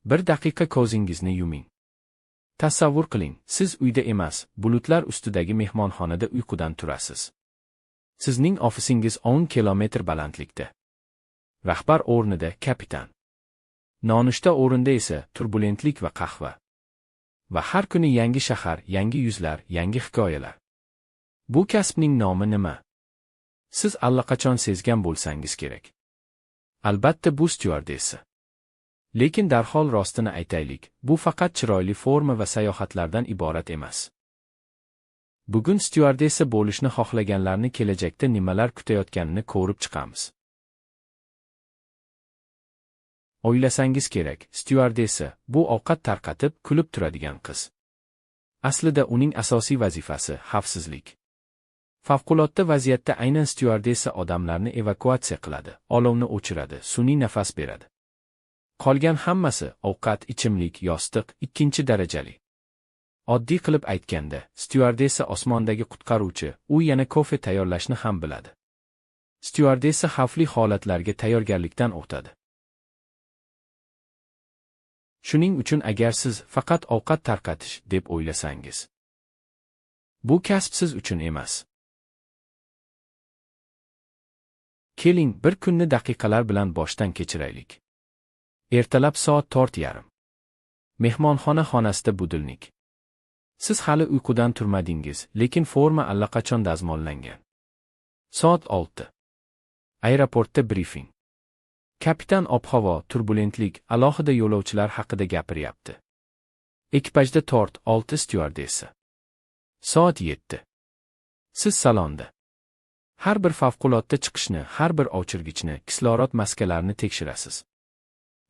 Bir daqiqa ko'zingizni yuming. Tasavvur qiling, siz uyda emas, bulutlar ustidagi mehmonxonada uyqudan turasiz. Sizning ofisingiz 10 kilometr balandlikda. Rahbar o'rnida kapitan. Nonushta o'rinda esa turbulentlik va qahva. Va har kuni yangi shahar, yangi yuzlar, yangi hikoyalar. Bu kasbning nomi nima? Siz allaqachon sezgan bo'lsangiz kerak. Albatta bu styuardessa. Lekin darhol rostini aytaylik, bu faqat chiroyli forma va sayohatlardan iborat emas. Bugun styuardessa bo'lishni xohlaganlarni kelajakda nimalar kutayotganini ko'rib chiqamiz. O'ylasangiz kerak, styuardessa bu ovqat tarqatib, kulib turadigan qiz. Aslida uning asosiy vazifasi xavfsizlik. Favqulodda vaziyatda aynan styuardessa odamlarni evakuatsiya qiladi, olovni o'chiradi, sun'iy nafas beradi. Qolgan hammasi ovqat, ichimlik, yostiq, ikkinchi darajali. Oddiy qilib aytganda, styuardessa osmondagi qutqaruvchi, u yana kofe tayyorlashni ham biladi. Styuardessa xavfli holatlarga tayyorgarlikdan o'tadi. Shuning uchun agar siz faqat ovqat tarqatish deb o'ylasangiz, bu kasb siz uchun emas. Keling, bir kunni daqiqalar bilan boshdan kechiraylik. Ertalab soat 4:30. Mehmonxona xonasida budilnik. Siz hali uyqudan turmadingiz, lekin forma allaqachon dazmollangan. Soat 6. Aeroportda briefing. Kapitan ob-havo, turbulentlik, alohida yo'lovchilar haqida gapiryapti. Ekipajda 4-6 styuardessa. Soat 7. Siz salonda. Har bir favqulodda chiqishni, har bir o'chirgichni, kislorod maskalarini tekshirasiz.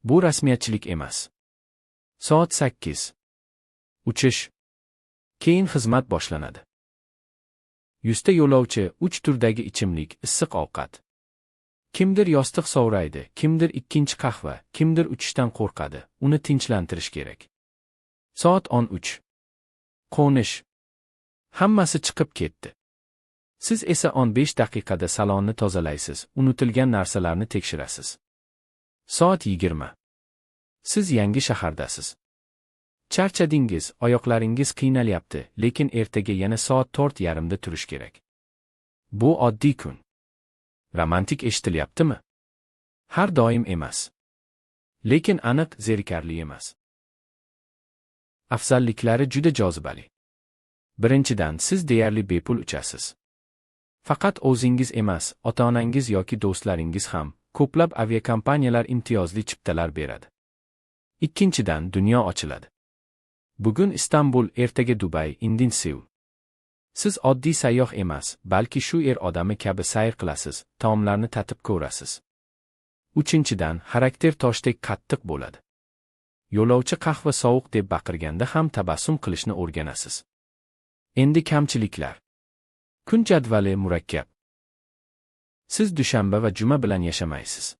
Bu rasmiyatchilik emas. Soat 8. Uchish. Keyin xizmat boshlanadi. 100 ta yo'lovchi, 3 turdagi ichimlik, issiq ovqat. Kimdir yostiq sovraydi, kimdir ikkinchi qahva, kimdir uchishdan qo'rqadi, uni tinchlantirish kerak. Soat 13. Qo'nish. Hammasi chiqib ketdi. Siz esa 15 daqiqada salonni tozalaysiz, unutilgan narsalarni tekshirasiz. Soat 20. Siz yangi shahardasiz. Charchadingiz, oyoqlaringiz qiynalyapti, lekin ertaga yana soat 4:30da turish kerak. Bu oddiy kun. Romantik eshitilyaptimi? Har doim emas. Lekin aniq zerikarli emas. Afzalliklari juda jozibali. Birinchidan, siz deyarli bepul uchasiz. Faqat o'zingiz emas, ota-onangiz yoki do'stlaringiz ham ko'plab aviakompaniyalar imtiyozli chiptalar beradi. Ikkinchidan, dunyo ochiladi. Bugun Istanbul, ertaga Dubay, indin Seul. Siz oddiy sayyoh emas, balki shu odami kabi sayr qilasiz, taomlarni tatib ko'rasiz. Uchinchidan, xarakter toshdek qattiq bo'ladi. Yo'lovchi qahva sovuq deb baqirganda ham tabassum qilishni o'rganasiz. Endi kamchiliklar. Kun jadvali murakkab. Siz dushanba va juma bilan yashamaysiz.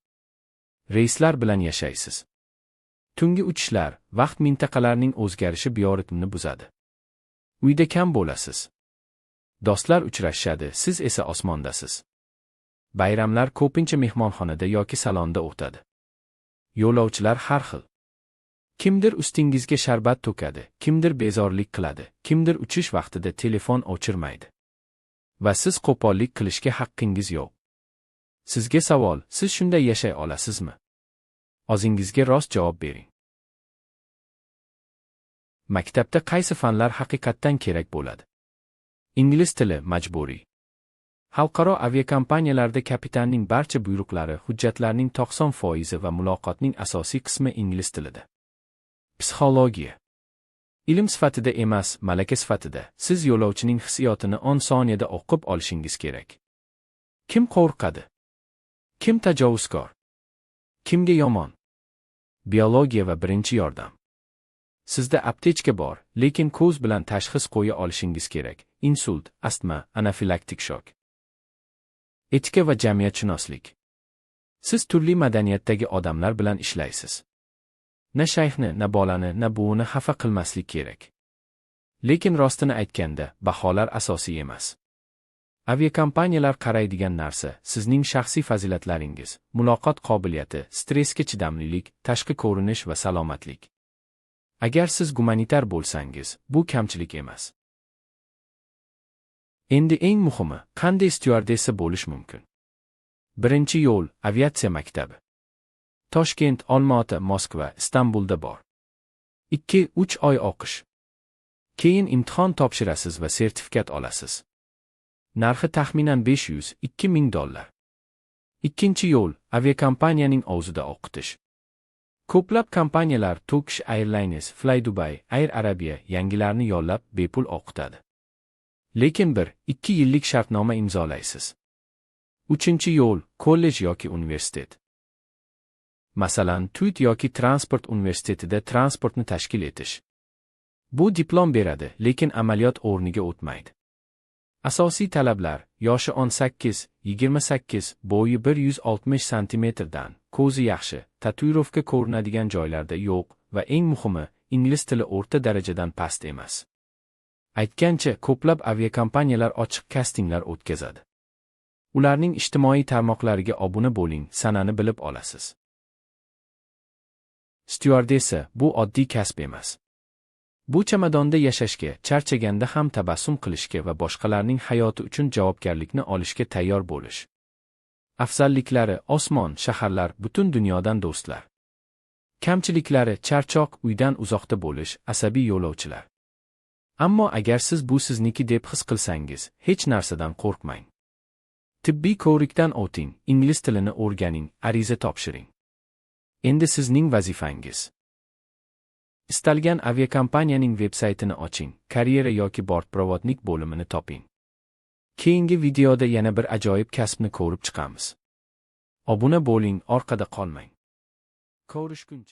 Reyslar bilan yashaysiz. Tungi uchishlar, vaqt mintaqalarining o'zgarishi bioritmni buzadi. Uyda kam bo'lasiz. Do'stlar uchrashadi, siz esa osmondasiz. Bayramlar ko'pincha mehmonxonada yoki salonda o'tadi. Yo'lovchilar har xil. Kimdir ustingizga sharbat to'kadi, kimdir bezorlik qiladi, kimdir uchish vaqtida telefon o'chirmaydi. Va siz qo'pollik qilishga haqqingiz yo'q. Sizga savol, siz shunday yashay olasizmi? O'zingizga rost javob bering. Maktabda qaysi fanlar haqiqatdan kerak bo'ladi? Ingliz tili majburiy. Xalqaro aviakompaniyalarda kapitanning barcha buyruqlari, hujjatlarning 90% va muloqotning asosiy qismi ingliz tilida. Psixologiya. Ilm sifatida emas, malaka sifatida, siz yo'lovchining hissiyotini 10 soniyada o'qib olishingiz kerak. Kim qo'rqadi? Kim tajovuzkor? Kimga yomon? Biologiya va birinchi yordam. Sizda aptechka bor, lekin ko'z bilan tashxis qo'ya olishingiz kerak. Insult, astma, anafilaktik shok. Etika va jamiyatshunoslik. Siz turli madaniyatdagi odamlar bilan ishlaysiz. Na shayxni, na bolani, na buvini xafa qilmaslik kerak. Lekin rostini aytganda, baholar asosiy emas. Aviakompaniyalar qaraydigan narsa sizning shaxsiy fazilatlaringiz, muloqot qobiliyati, stressga chidamlilik, tashqi ko'rinish va salomatlik. Agar siz gumanitar bo'lsangiz, bu kamchilik emas. Endi eng muhimi, qanday styuardessa bo'lish mumkin? Birinchi yo'l aviatsiya maktabi. Toshkent, Olmaota, Moskva, Istanbulda bor. 2-3 oy o'qish. Keyin imtihon topshirasiz va sertifikat olasiz. Narxi taxminan $500–2000. Ikkinchi yo'l aviakompaniyaning o'zida o'qitish. Ko'plab kompaniyalar Turkish Airlines, Flydubai, Air Arabia yangilarni yollab bepul o'qitadi. Lekin 1-2 yillik shartnoma imzolaysiz. Uchinchi yo'l kollej yoki universitet. Masalan, TUT yoki transport universitetida transportni tashkil etish. Bu diplom beradi, lekin amaliyot o'rniga o'tmaydi. Asosiy talablar: yoshi 18-28, bo'yi 160 cm dan, ko'zi yaxshi, tatuirovka ko'rinadigan joylarda yo'q va eng muhimi, ingliz tili o'rta darajadan past emas. Aytgancha, ko'plab aviakompaniyalar ochiq kastinglar o'tkazadi. Ularning ijtimoiy tarmoqlariga obuna bo'ling, sanani bilib olasiz. Styuardessa bu oddiy kasb emas. Bu chamadonda yashashga, charchaganda ham tabassum qilishga va boshqalarning hayoti uchun javobgarlikni olishga tayyor bo'lish. Afzalliklari: osmon, shaharlar, butun dunyodan do'stlar. Kamchiliklari: charchoq, uydan uzoqda bo'lish, asabiy yo'lovchilar. Ammo agar siz bu sizniki deb his qilsangiz, hech narsadan qo'rqmang. Tibbiy ko'rikdan o'ting, ingliz tilini o'rganing, ariza topshiring. Endi sizning vazifangiz. Istalgan aviakompaniyaning veb-saytini oching, karyera yoki bortprovodnik bo'limini toping. Keyingi videoda yana bir ajoyib kasbni ko'rib chiqamiz. Obuna bo'ling, orqada qolmang. Ko'rishguncha.